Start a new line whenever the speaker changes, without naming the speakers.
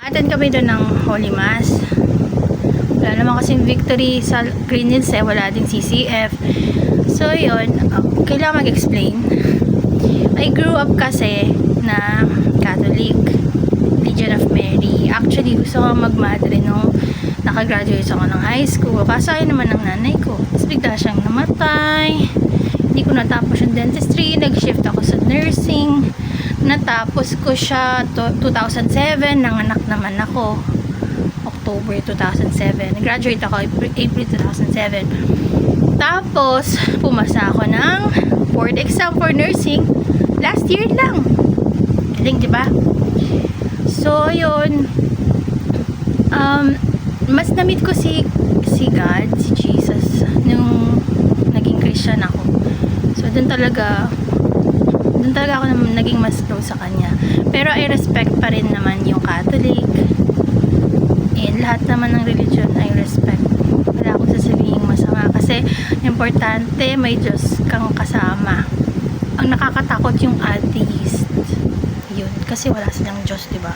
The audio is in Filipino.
Attend kami doon ng Holy Mass. Wala naman kasing victory sa Green Hills eh. Wala ding CCF. So, yun. Kailangan mag-explain. I grew up kasi na Catholic. Legion of Mary. Actually, gusto ko mag-madre nung nakagraduate ako ng high school. Kaso ayun naman ng nanay ko. Tapos bigla siyang namatay. Hindi ko natapos yung dentistry. Nag-shift ako sa nursing. Natapos ko siya 2007. Nanganak naman ako. October 2007. Graduate ako April 2007. Tapos, pumasa ako ng board exam for nursing. Last year lang. Galing, diba? So, yun. Mas na-meet ko si God, si Jesus, nung naging Christian ako. So, dun talaga ako naging mas close sa Kanya. Pero I respect pa rin naman yung Catholic. And lahat naman ng religion I respect. Wala akong sasabihin masama. Kasi, importante, may Diyos kang kasama. Ang nakakatakot yung atheist. Yun. Kasi wala silang Diyos, diba?